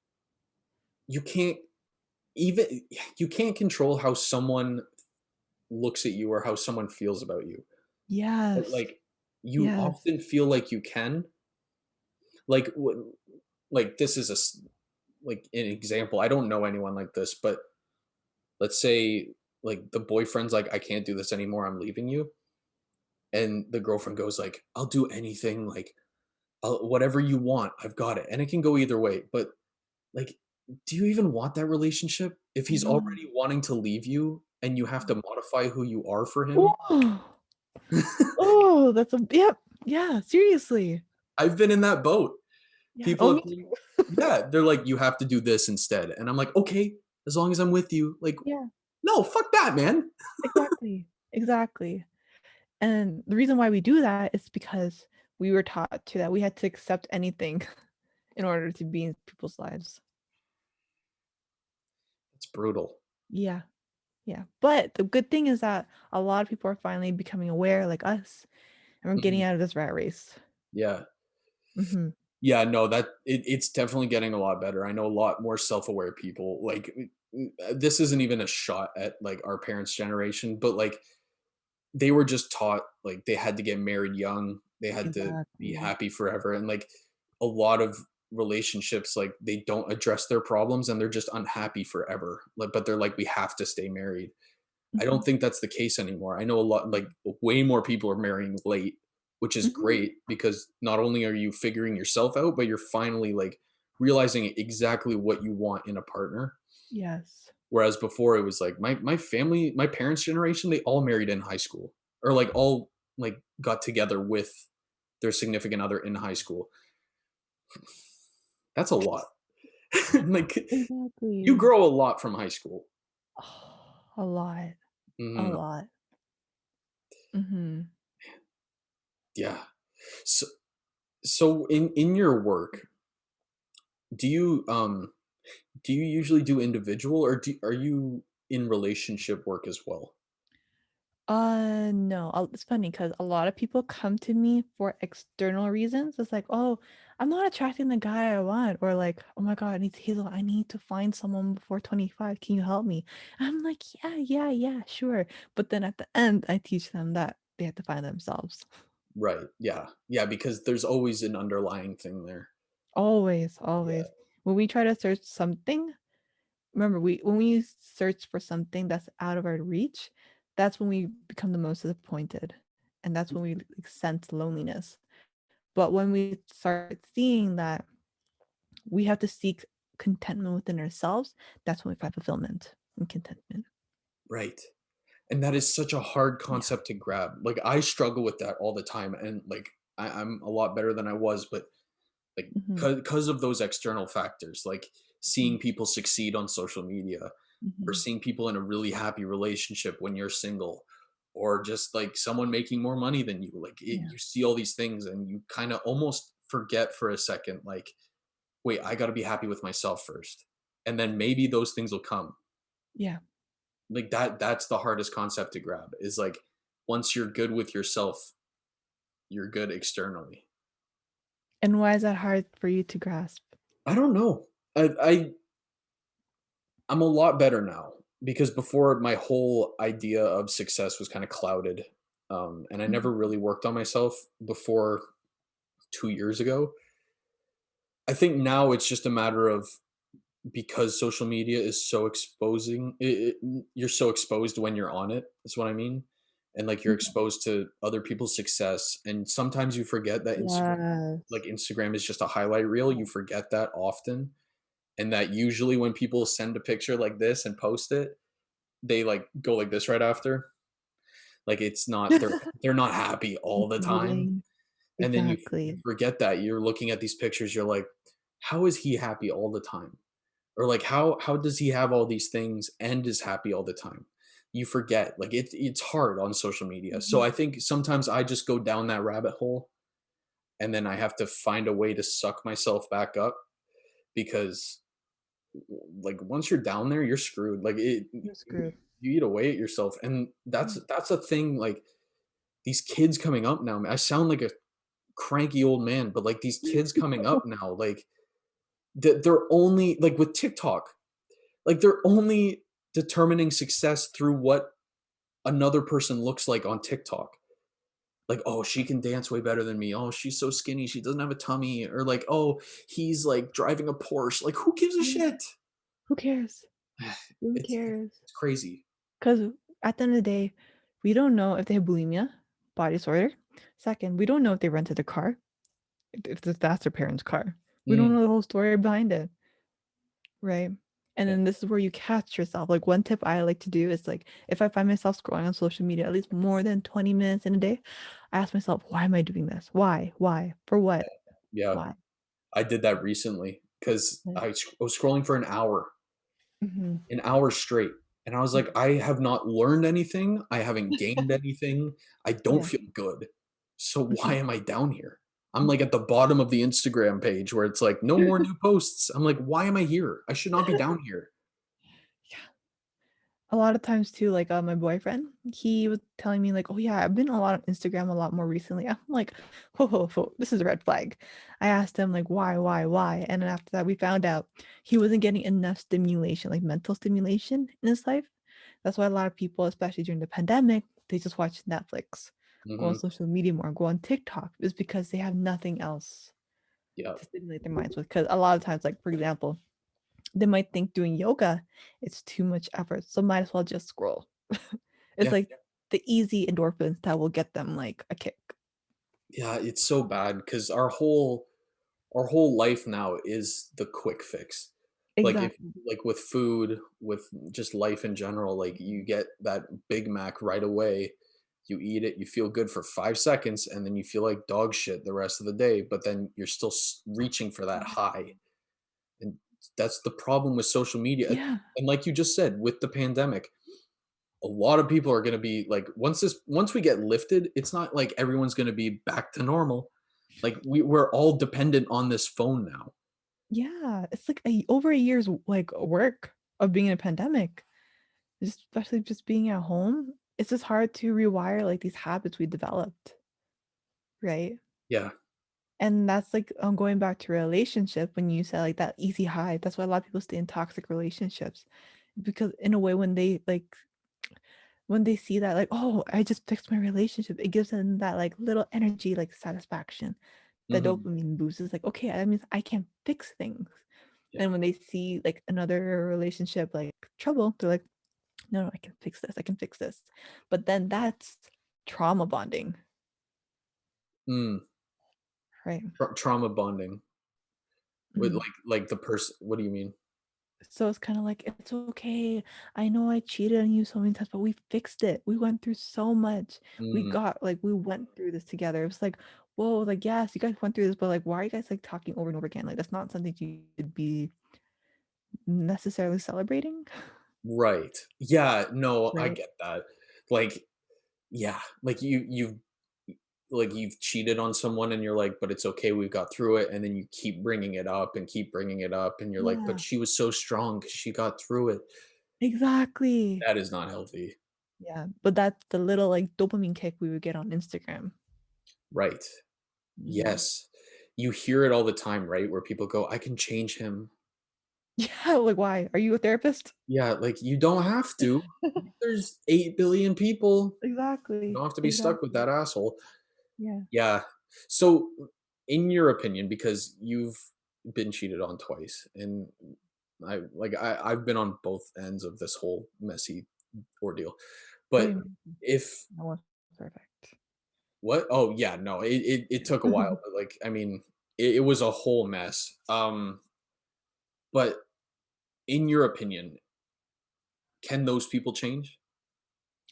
you can't even you can't control how someone looks at you or how someone feels about you. But Yes. like you Yes. often feel like you can. Like like this is like an example. I don't know anyone like this, but let's say like the boyfriend's like, I can't do this anymore. I'm leaving you. And the girlfriend goes like, I'll do anything. Like whatever you want, I've got it. And it can go either way. But like, do you even want that relationship? If he's No. already wanting to leave you and you have to modify who you are for him? Oh, oh, that's a yep. Yeah, seriously. I've been in that boat. Yeah. People Oh, have me been, too. yeah, they're like, you have to do this instead. And I'm like, okay, as long as I'm with you. Like, Yeah, no, fuck that, man. exactly. Exactly. And the reason why we do that is because we were taught to that we had to accept anything in order to be in people's lives. It's brutal. Yeah. Yeah. But the good thing is that a lot of people are finally becoming aware like us and we're getting Mhm. out of this rat race. Yeah. Hmm. Yeah, no, it's definitely getting a lot better. I know a lot more self-aware people. Like this isn't even a shot at like our parents' generation, but like they were just taught like they had to get married young, they had to be Exactly. happy forever, and like a lot of relationships like they don't address their problems and they're just unhappy forever. Like but they're like we have to stay married. I Hmm. don't think that's the case anymore. I know a lot like way more people are marrying late, which is Hmm. great because not only are you figuring yourself out, but you're finally like realizing exactly what you want in a partner. Yes. Whereas before it was like my family, my parents' generation, they all married in high school or like all like got together with their significant other in high school. That's a lot. Like you Exactly. grow a lot from high school. Oh, a lot. A Mhm. lot. Hmm. Yeah. So so in your work, do you do you usually do individual or are you in relationship work as well? No. It's funny because a lot of people come to me for external reasons. It's like, oh, I'm not attracting the guy I want, or like, oh my God, I need Hazel. I need to find someone before 25. Can you help me? I'm like, yeah, yeah, yeah, sure. But then at the end, I teach them that they have to find themselves. Right. Yeah. Yeah, because there's always an underlying thing there. Always, Yeah. always. When we try to search something, remember we when we search for something that's out of our reach, that's when we become the most disappointed. And that's when we like, sense loneliness. But when we start seeing that we have to seek contentment within ourselves, that's when we find fulfillment and contentment. Right. And that is such a hard Yeah. concept to grab. Like I struggle with that all the time and like I'm a lot better than I was, but like Hmm. because of those external factors, like Hmm. seeing people succeed on social media or Hmm. seeing people in a really happy relationship when you're single or just like someone making more money than you like Yeah. you see all these things and you kind of almost forget for a second like wait, I got to be happy with myself first and then maybe those things will come. Yeah. Like that's the hardest concept to grab is like once you're good with yourself you're good externally. And why is that hard for you to grasp? I don't know. I'm a lot better now because before my whole idea of success was kind of clouded. And I Mhm. never really worked on myself before 2 years ago. I think now it's just a matter of, because social media is so exposing, you're so exposed when you're on it. That's what I mean. And like you're Mhm. exposed to other people's success, and sometimes you forget that Yes. Instagram is just a highlight reel. You forget that often, and that usually when people send a picture like this and post it, they like go like this right after. Like it's not they're not happy all the time. Feeling. And then you Exactly. forget that you're looking at these pictures, you're like, how is he happy all the time? Or like how does he have all these things and is happy all the time? You forget. Like it's hard on social media. So Mhm. I think sometimes I just go down that rabbit hole, and then I have to find a way to suck myself back up, because like once you're down there, you're screwed. Like You're screwed. you eat away at yourself. And Mm. that's a thing. Like these kids coming up now, I sound like a cranky old man, but like these kids coming up now, like they're only like with TikTok, like they're only determining success through what another person looks like on TikTok. Like, oh, she can dance way better than me. Oh, she's so skinny, she doesn't have a tummy. Or like, oh, he's like driving a Porsche. Like, who gives a Yeah. shit? Who cares? Who It's cares? it's crazy. 'Cause at the end of the day, we don't know if they have bulimia, body disorder. Second, we don't know if they rented a car, if that's their parents' car. We don't Mm, know the whole story behind it, right? And yeah, then this is where you catch yourself. Like, one tip I like to do is, like, if I find myself scrolling on social media at least more than 20 minutes in a day, I ask myself, "Why am I doing this? Why? Why? For what? yeah. Why?" I did that recently because Like, I was scrolling for mhm, an hour straight. And I was like, I have not learned anything. I haven't gained anything. I don't yeah. feel good. So why Mhm. am I down here? I'm like at the bottom of the Instagram page where it's like, no more new posts. I'm like, why am I here? I should not be down here. A lot of times too, like, my boyfriend, he was telling me like, "Oh yeah, I've been a lot on Instagram a lot more recently." I'm like, "Whoa, whoa, whoa, this is a red flag." I asked him like, "Why?" And then after that, we found out he wasn't getting enough stimulation, like mental stimulation in his life. That's why a lot of people, especially during the pandemic, they just watch Netflix, go on Hmm. social media more, go on TikTok, is because they have nothing else Yeah. to stimulate their minds with. Because a lot of times, like for example, they might think doing yoga it's too much effort, so might as well just scroll. It's Yeah. like the easy endorphins that will get them like a kick. Yeah. It's so bad because our whole life now is the quick fix. Like if Exactly. like with food, with just life in general, like you get that Big Mac right away. You eat it, you feel good for 5 seconds, and then you feel like dog shit the rest of the day, but then you're still reaching for that high. And that's the problem with social media. Yeah. And like you just said, with the pandemic, a lot of people are going to be like, once we get lifted, it's not like everyone's going to be back to normal. Like we're all dependent on this phone now. Yeah, it's like over a year's like work of being in a pandemic, just especially just being at home. It's just hard to rewire like these habits we developed, right? Yeah. And that's like going back to relationship when you said like that easy high. That's why a lot of people stay in toxic relationships because in a way when they see that like, "Oh, I just fixed my relationship," it gives them that, like, little energy, like, satisfaction. The Hmm. dopamine boost is like, "Okay, that means I can fix things." Yeah. And when they see, like, another relationship, like, trouble, they're like, "No, no, I can fix this, I can fix this." But then that's trauma bonding, Mm. right? Trauma bonding with Mhm. like the person. What do you mean? So it's kinda like, "It's okay. I know I cheated on you so many times, but we fixed it. We went through so much. Mm. We went through this together." It was like, "Whoa, like, yes, you guys went through this, but, like, why are you guys, like, talking over and over again? Like, that's not something you should be necessarily celebrating." Right. Yeah. No, I Right? get that. Like, yeah, like you've cheated on someone and you're like, but it's okay, we got through it. And then you keep bringing it up and keep bringing it up. And you're like, but Yeah, she was so strong because she got through it. exactly. That is not healthy. Yeah, but that's the little, like, dopamine kick we would get on Instagram. Right. Mhm. Yes. You hear it all the time, right? Where people go, I can change him. Yeah, like, why? Are you a therapist? Yeah, like, you don't have to. There's 8 billion people. You Exactly, don't have to be stuck with exactly. that asshole. Yeah. Yeah. So, in your opinion, because you've been cheated on twice, and I've been on both ends of this whole messy ordeal. Oh, But you mean if that was perfect. what? Oh, yeah, no, it took a while, but, like, I mean, it was a whole mess. But in your opinion, can those people change?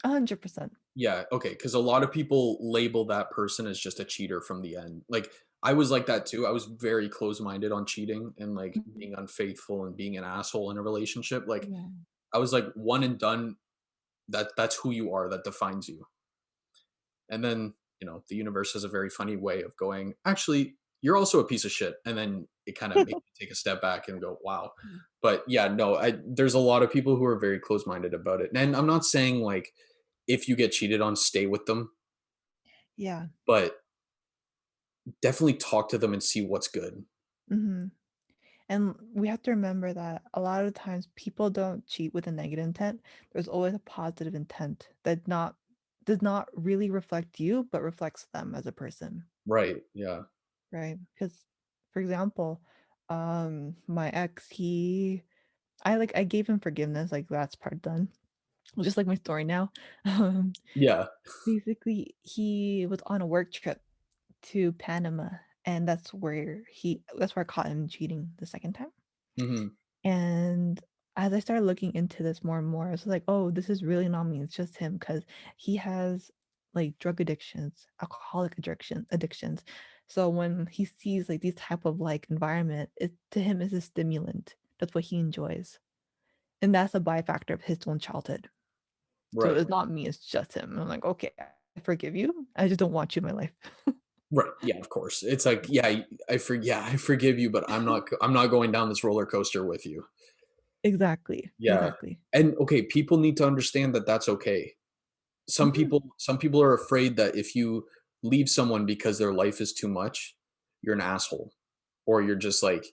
100%. Yeah, okay, because a lot of people label that person as just a cheater from the end. Like, I was like that too. I was very close-minded on cheating and, like, Mhm. being unfaithful and being an asshole in a relationship. Like, Yeah. I was like, one and done, that's who you are, that defines you. And then, the universe has a very funny way of going, "Actually, you're also a piece of shit." And then it kinda makes you take a step back and go, "Wow." Mm. But, yeah, no, there's a lot of people who are very close-minded about it. And I'm not saying, like, if you get cheated on, stay with them, Yeah. but definitely talk to them and see what's good. Mhm. And we have to remember that a lot of times people don't cheat with a negative intent. There's always a positive intent that not does not really reflect you, but reflects them as a person, Right, yeah. right? Because, for example, my ex, I gave him forgiveness, like that's part done. Just like my story now. Um, Yeah. Basically, he was on a work trip to Panama, and that's where I caught him cheating the second time. Mhm. And as I started looking into this more and more, I was like, "Oh, this is really not me, it's just him," because he has, like, drug addictions, alcoholic addictions. So when he sees, like, these type of, like, environment, it to him is a stimulant. That's what he enjoys, and that's a byfactor of his own childhood. So Right. it's not me, it's just him. I'm like, "Okay, I forgive you. I just don't want you in my life." Right, yeah, of course. It's like, yeah, I forgive you, but I'm not going down this roller coaster with you. Exactly, Yeah. exactly. And, okay, people need to understand that that's okay. Some Mhm. people some people are afraid that if you leave someone because their life is too much, you're an asshole, or you're just, like,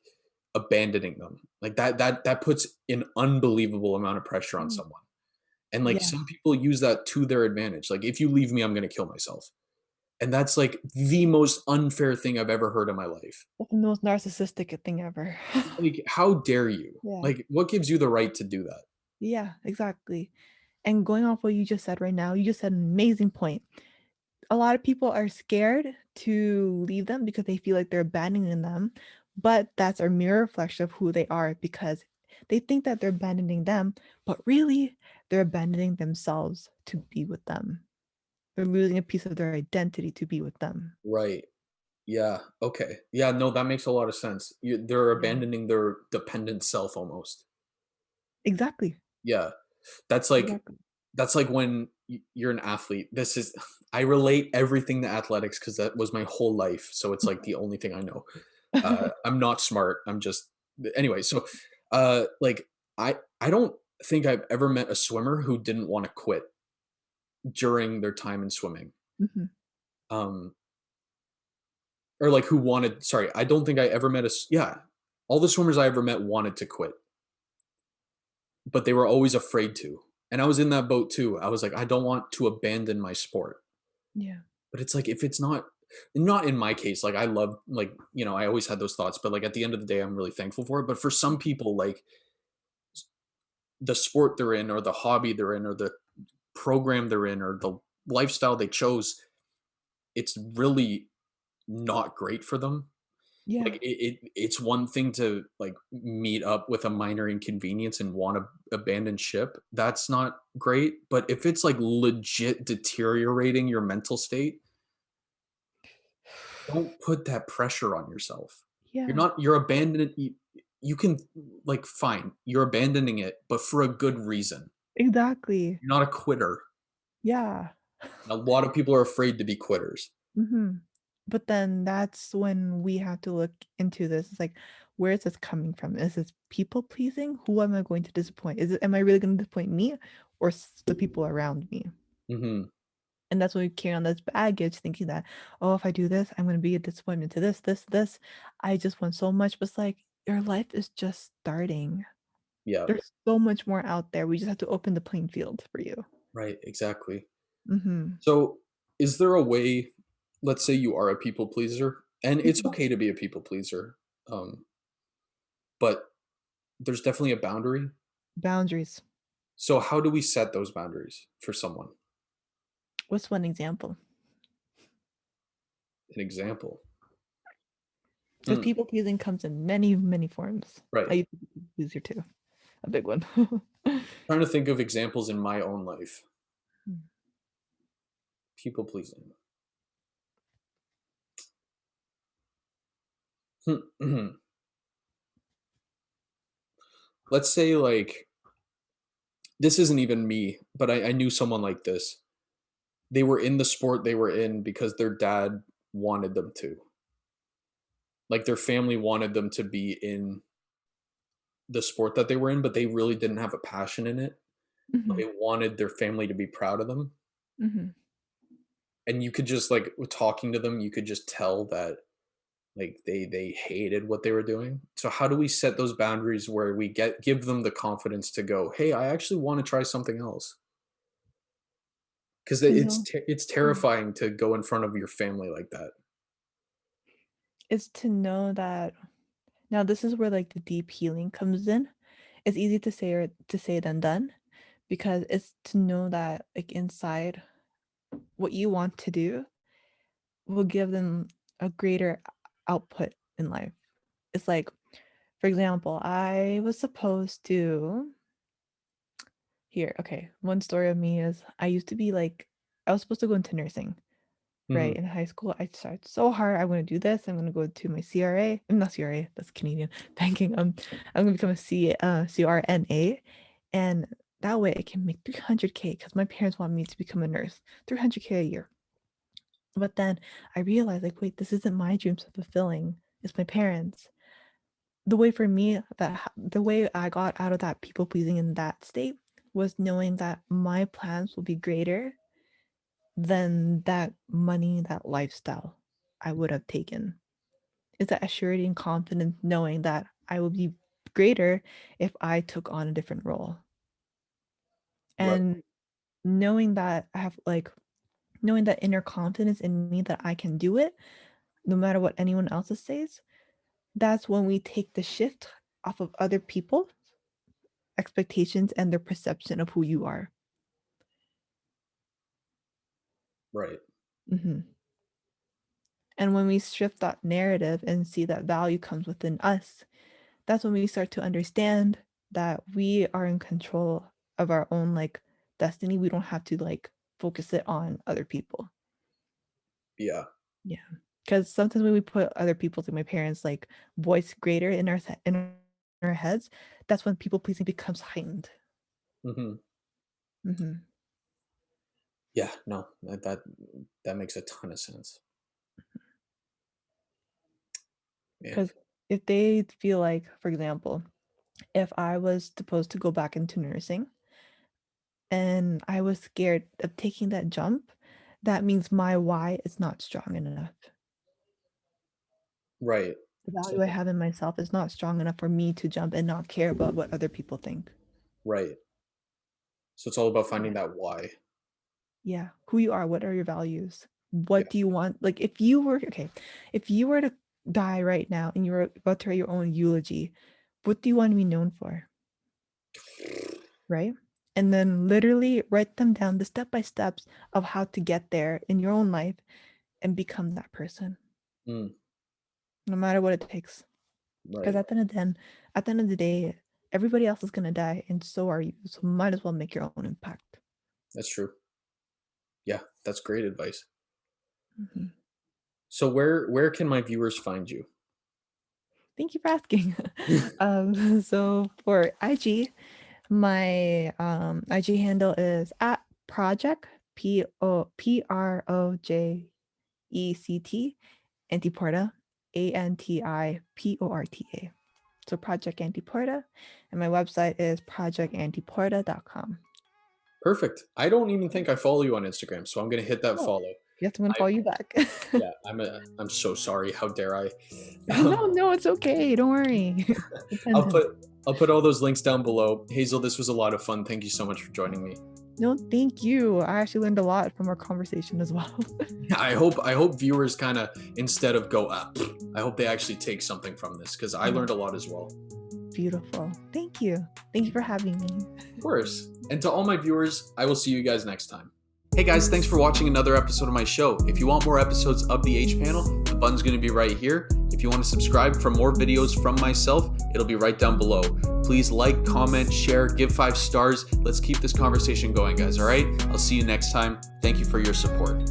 abandoning them. Like, that puts an unbelievable amount of pressure on Mm. someone. And, like, Yeah, some people use that to their advantage. Like, "If you leave me, I'm gonna kill myself." And that's, like, the most unfair thing I've ever heard in my life. that's the most narcissistic thing ever. Like, how dare you? Yeah. Like, what gives you the right to do that? Yeah, exactly. And going off what you just said right now, you just said an amazing point. A lot of people are scared to leave them because they feel like they're abandoning them, but that's a mirror reflection of who they are because they think that they're abandoning them, but really they're abandoning themselves to be with them. They're losing a piece of their identity to be with them. Right. Yeah, okay. Yeah, no, that makes a lot of sense. They're Yeah. abandoning their dependent self almost. Exactly. Yeah. That's like Exactly. that's like when you're an athlete. This is I relate everything to athletics because that was my whole life, so it's, like, the only thing I know. I'm not smart, I'm just anyway, so, like, I don't think I've ever met a swimmer who didn't wanna quit during their time in swimming. Mhm. Um, or, like, who wanted sorry, I don't think I ever met a s yeah, all the swimmers I ever met wanted to quit, but they were always afraid to, and I was in that boat too. I was like, "I don't want to abandon my sport." Yeah. But it's like, if it's not in my case, like, I love like, I always had those thoughts, but, like, at the end of the day, I'm really thankful for it, but for some people, like, the sport they're in or the hobby they're in or the program they're in or the lifestyle they chose, it's really not great for them. Like, Yeah. it's one thing to, like, meet up with a minor inconvenience and wanna abandon ship, that's not great, but if it's, like, legit deteriorating your mental state, don't put that pressure on yourself. Yeah. You're abandoning you can like, fine, you're abandoning it, but for a good reason. Exactly. You're not a quitter. Yeah. A lot of people are afraid to be quitters. Mhm. But then that's when we have to look into this. It's like, where is this coming from? Is this people pleasing? Who am I going to disappoint? Am I really going to disappoint me or the people around me? Mhm. And that's when we carry on this baggage, thinking that, oh, if I do this, I'm going to be a disappointment to this, this, this. I just want so much. But it's like, your life is just starting. Yeah, There's so much more out there. We just have to open the playing field for you. right, exactly. Mhm. So, is there a way, let's say you are a people pleaser, and it's Mhm. okay to be a people pleaser, but there's definitely a boundary. Boundaries. So, how do we set those boundaries for someone? What's one example? An example. Because Hmm, people pleasing comes in many, many forms. right. I used to be a people pleaser too. A big one. Trying to think of examples in my own life. Mm. People pleasing. Let's say, like, this isn't even me, but I knew someone like this. They were in the sport they were in because their dad wanted them to. Like, their family wanted them to be in the sport that they were in, but they really didn't have a passion in it. But Mhm. they wanted their family to be proud of them. Mhm. And you could just, like, with talking to them, you could just tell that, like, they hated what they were doing. So how do we set those boundaries where we give them the confidence to go, "Hey, I actually wanna try something else." 'Cause To know it's mm, terrifying to go in front of your family like that. is to know that now this is where like the deep healing comes in. It's easy to say or to say than done because it's to know that like inside what you want to do will give them a greater output in life. It's like, for example, I was supposed to here, okay, one story of me is I used to be like I was supposed to go into nursing, right? Mhm. In high school, I tried so hard. I'm gonna do this. I'm gonna go to my CRA. I'm not CRA, that's Canadian banking. I'm gonna become a CRNA, and that way I can make 300K because my parents want me to become a nurse. 300K a year. But then I realized, like, wait, this isn't my dream so fulfilling. It's my parents. The way for me the way I got out of that people pleasing in that state was knowing that my plans will be greater than that money, that lifestyle I would have taken. Is that assurity and confidence knowing that I will be greater if I took on a different role. Right. And knowing that I have like knowing that inner confidence in me that I can do it no matter what anyone else says, that's when we take the shift off of other people's expectations and their perception of who you are. Right. Mhm. And when we shift that narrative and see that value comes within us, that's when we start to understand that we are in control of our own like destiny. We don't have to like focus it on other people. Yeah. Yeah. Because sometimes when we put other people's like my parents like voice greater in our heads, that's when people pleasing becomes heightened. Mhm. Mhm. Yeah, no, that makes a ton of sense. Man. Because if they feel like, for example, if I was supposed to go back into nursing and I was scared of taking that jump, that means my why is not strong enough. Right. The So value I have in myself is not strong enough for me to jump and not care about what other people think. right. So it's all about Yeah. finding that why. Yeah. Who you are, what are your values? Yeah. What do you want? Like if you were okay, if you were to die right now and you were about to write your own eulogy, what do you want to be known for? Right? And then literally write them down the step by steps of how to get there in your own life and become that person, Mm, no matter what it takes. Because right. at the end of the day, everybody else is gonna die, and so are you. So might as well make your own impact. That's true. Yeah, that's great advice. Mhm. So where can my viewers find you? Thank you for asking. So for IG, my IG handle is at project PROJECT Antiporta Antiporta. So Project Antiporta, and my website is projectantiporta.com. Perfect. I don't even think I follow you on Instagram, so I'm gonna hit that Oh, follow. Yes, I'm gonna I call you back. yeah, I'm so sorry. How dare I? No, it's okay. Don't worry. I'll Dependent. put all those links down below. Hazel, this was a lot of fun. Thank you so much for joining me. No, thank you. I actually learned a lot from our conversation as well. Yeah, I hope viewers kind of, instead of go up, I hope they actually take something from this, because I learned a lot as well. Beautiful. Thank you. Thank you for having me. Of course. And to all my viewers, I will see you guys next time. Hey guys, thanks for watching another episode of my show. If you want more episodes of the H Panel, the button's going to be right here. If you want to subscribe for more videos from myself, it'll be right down below. Please like, comment, share, give 5 stars. Let's keep this conversation going, guys, all right? I'll see you next time. Thank you for your support.